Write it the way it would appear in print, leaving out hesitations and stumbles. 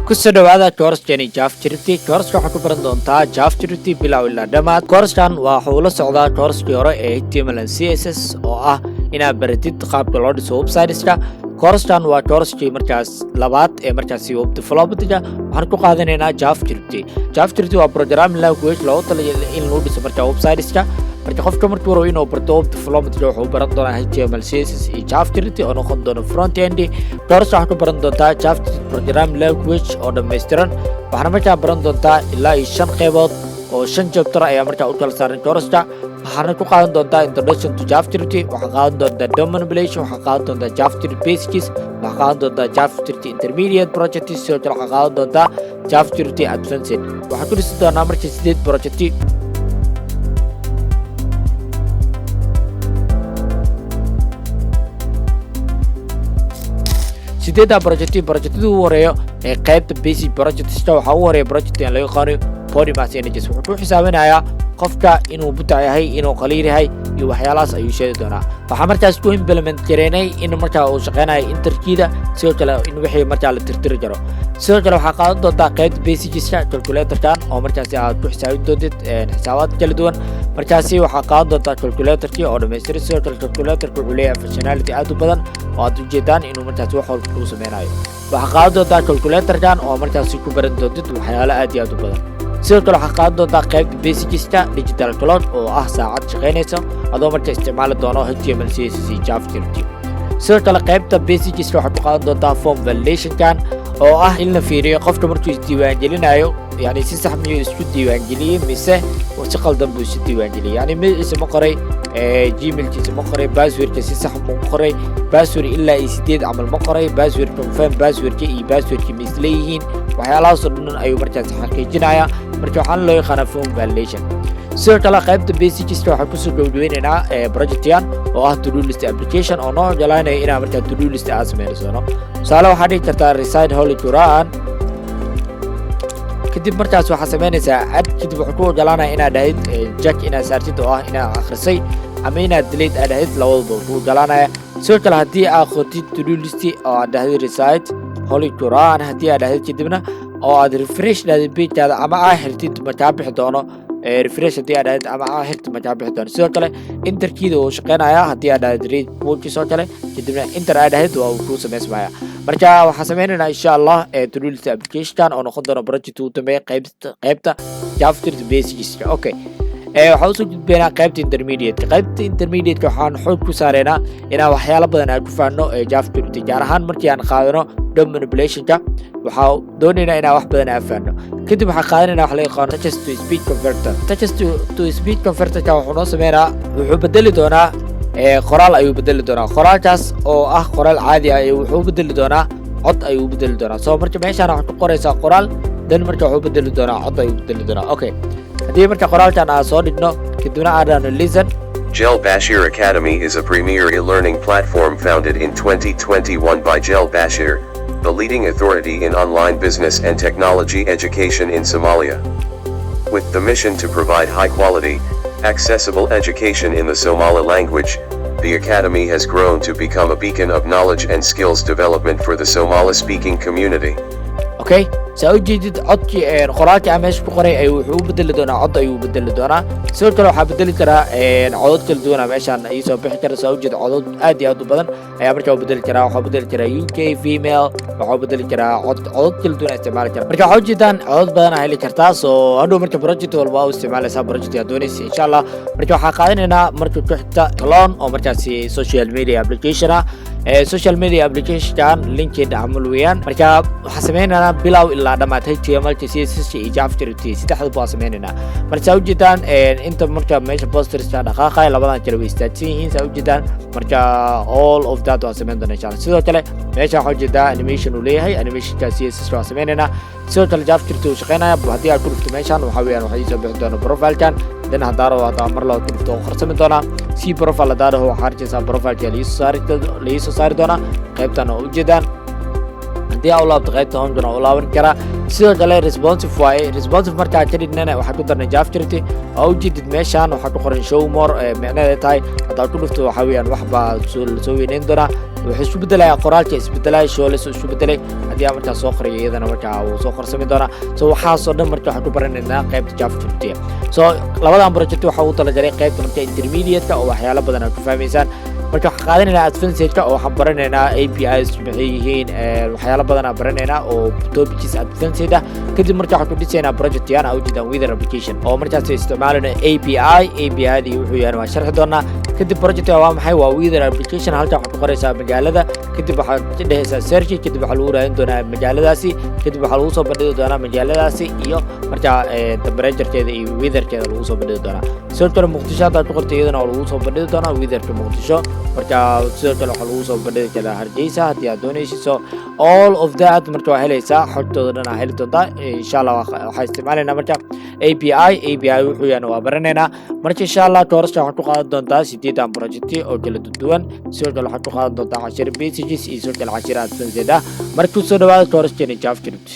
kusoo dhawaada kooraskani javascript kooraska waxaa ku baran doontaa javascript bilow ilaa dhammaad kooraskan waxa uu la socdaa kooraskii hore ee HTML and CSS oo ah inaad baratid qaabka loo dhiso websiteska kooraskan waa kooraskii markaas labaad ee markaasi web development-ga waxaan ku qaadanaynaa javascript waa programming language loogu talagalay in lagu dhiso markaa websiteska marka qofka markuu rabo inuu barto web development wuxuu u baran doonaa HTML CSS iyo JavaScript oo noqon doona front end doorasho waxaa ku baran doontaa JavaScript programming language oo dhammaystiran waxaana markaa baran doontaa ilaa iyo 5 qaybood oo 5 chapter ayaa markaa u kala saaran doorashada waxaana ku qaadan doontaa introduction to JavaScript waxaa qaadan doontaa DOM manipulation waxaa qaadan doontaa JavaScript basics waxaa qaadan doontaa JavaScript intermediate project sidoo kale waxaa qaadan doontaa JavaScript advanced waxaa ku dhisi doonaa markii 8 project sideeda projectadu ugu horeeyo ee qaybta basic projectska waxaa ugu horeeya project aan laga qaanayo body mass images wuxuu ku xisaabinayaa qofka inuu buta yahay inuu qaliir yahay iyo waxyaalahaas ayuu sheegi doonaa waxaa markaas ku implement gareynay in markaa uu shaqeynayo interkiida sidoo kale in wixii markaa la tirtiri jaro sidoo kale waxaa qaadan doontaa qaybta basicska calculatorkan oo markaasi aad ku xisaabin doontid xisaabaad kala duwan markaasi waxaa qaadan doontaa calculatorkii oo dhammaystiran sidoo kale calculatorka wuxuu leeyahay functionality aad u badan oo aad ujeedaan inuu markaasi wax walba uu sameynayo waxaa qaadan doontaa calculatorkan oo markaasi ku baran doontid waxyaalo aad iyo aad u badan sidoo kale waxaa qaadan doontaa qaybta basicska digital cloud oo ah saacad shaqeynaysa adoo markaa isticmaali doono HTML CSS iyo JavaScript sidoo kale qaybta basicska waxaa ku qaadan doontaa form validationkan oo ah in la fiiriyo qofka markuu isdiiwaangelinayo yani si sax miyuu isku diiwaangeliyey mise si qaldan buu isu diiwaangeliyey yani magaciisa ma qoray gmailkiisa ma qoray passwordka si sax ma qoray password ilaa iyo 8 camal ma qoray password confirm passwordka iyo passwordka ma isleeyihiin waxyaalahaas oo dhan ayuu markaas xaqiijinayaa marka waxaan loo yaqaanaa form validation sidoo kale qaybta basicska waxaan kusoo dhowdhaweynaynaa projectyan oo ah to do list application oo noo ogolaanaya inaan markaa to do list aad sameynaysono tusaale waxaa dhihi kartaa reside holy quran kadib markaas waxaa sameynaysaa ad kadib wuxuu ku ogolaanaya inaad dhahid jack inaad saartid oo ah inaad akhrisay ama inaad delete aad dhahid labadaba wuxuu ogolaanaya sidoo kale haddii aad qotid to do list oo aad dhahid reside holy quran haddii aad dhahid kadibna oo aad refresh dhahid pagekaada ama aad xirtid markaa bixi doono refresh haddii aad dhahid ama aad xirtid markaa bixi doono sidoo kale interkiida uu shaqeynayaa haddii aad dhahid read pagkiis oo kale kadibna inter aad dhahid waa uu kuu samaysmaya marka waxaan sameynaynaa insha allah to do list application oo noqon doona project uu dambeeya qaybta JavaScript basicska okay waxaan usoo gudbaynaa qaybta intermediate waxaan xoog ku saareynaa inaan waxyaalo badan aan ku fahanno JavaScript gaar ahaan markii aan qaadano DOM manipulationka waxaa doonaynaa inaan wax badan aan fahanno kadib waxaan qaadanaynaa wax laga yaqaano touches to speech converter touches to speech converterka wuxuu noo sameynaa wuxuu bedeli doonaa qoraal ayuu bedeli doonaa qoraalkaas oo ah qoraal caadi ah wuxuu bedeli doonaa cod ayuu bedeli doonaa soo marka meeshaan waxaad ku qoraysaa qoraal dan marka wuxuu bedeli doonaa cod ayuu bedeli doonaa okay haddii marka qoraalkan aan soo dhigno kadibna aadano listen Gel Bashir Academy is a premier e-learning platform founded in 2021 by Gel Bashir, the leading authority in online business and technology education in Somalia. With the mission to provide high-quality, accessible education in the Somali language, the Academy has grown to become a beacon of knowledge and skills development for the Somali-speaking community. okay saa u jeedid codkii qoraalkii aan meesha ku qoray ayuu wuxuu u bedeli doonaa cod ayuu bedeli doonaa sidoo kale waxaa bedeli karaa codod kala duwana meeshaan iisoo bixi kara saa u jeeda codod aad iyo aad u badan ayaa markaa u bedeli karaa waxaa bedeli karaa UK female waxaa bedeli karaa codod kala duwan isticmaali kara marka waxaa ujeedaan codod badan aa heli kartaa soo hadhow marka project walba u isticmaalaysaa project aad doonaysa insha allah marka waxaa qaadanaynaa marka ku xigta clone oo markaasi social media application ah social media application linkeed camal weeyaan marka waxaa sameynaynaa bilow ilaa dhammaad HTML CSS iyo JavaScript saddexdaba waa sameynaynaa marka saa ujeedaan inta marka meesha posterska dhaqaaqaya labadan kale way istaagsan yihiin saa ujeedaan marka all of that waa sameyn doonaa insha allah sidoo kale meesha waxaa ujeedaa animation uu leeyahay animationka CSS waa sameynaynaa sidoo kale JavaScript uu shaqeynaya haddii aad ku dhufto meeshaan waxaa weeyaan waxaa iisoo bixi doona profilekan dan haddaaro hadaa mar laba ku dhufto oo qarsami doonaa si profile haddaaro waxaa arjaysaa profileka liisoo saari doonaa qaybtan oo ujeedaan haddii aa u laabto qaybta home doona u laaban karaa sidoo kale responsive waaye responsive markaa ka dhignana waxaa ku darnay javascript oo ujeedid meeshaan waxaa ku qoran show more micnaheeda tahay haddaad ku dhufto waxaa weeyaan wax baa lasoo weyneyn doonaa wuxuu isu bedelayaa qoraalka isbedelaya showles isu bedelay haddii aa markaa soo qorayo iyadana markaa wuu soo qorsami doonaa so waxaasoo dhan marka waxaan ku baranaynaa qaybta javascript so labadan project waxaa ugu talagalay qaybta marka intermediate oo waxyaalo badan aad ku fahmaysaan marka waxaan qaadanaynaa advanced oo waxaan baranaynaa APIs maxay yihiin waxyaalo badan aan baranaynaa oo topics advanced ah kadib marka waxaan ku dhisaynaa project yaan aan ujeedaan weather application oo markaas isticmaalana API-da wuxuu yahay waan sharxi doonaa kadib project waa maxay waa weather application halka waxaad ku qoraysaa magaalada kadib waxaad dhehaysaa search kadib waxaa lagu raadin doonaa magaaladaasi kadib waxaa lagu soo bandhigi doonaa magaaladaasi iyo markaa temperature-keeda iyo weather-keeda lagu soo bandhigi doonaa sidoo kale muqdisho haddaad ku qortay iyadana waa lagu soo bandhigi doonaa weather-ka muqdisho marka sidoo kale waxaa lagu soo bandhigi karaa hargeysa haddii aad doonaysid so all of that marka waa helaysaa xogtooda dhan aa heli doontaa insha allah waxaa isticmaalaynaa marka API wuxuu yahay waa baranaynaa marka insha allah course waxaad ku qaadan doontaa 8 project oo kala duwan sidoo kale waxaad ku qaadan doontaa 10 pages iyo sidoo kale 10 advanced ah marka soo dhawaada course-keena JavaScript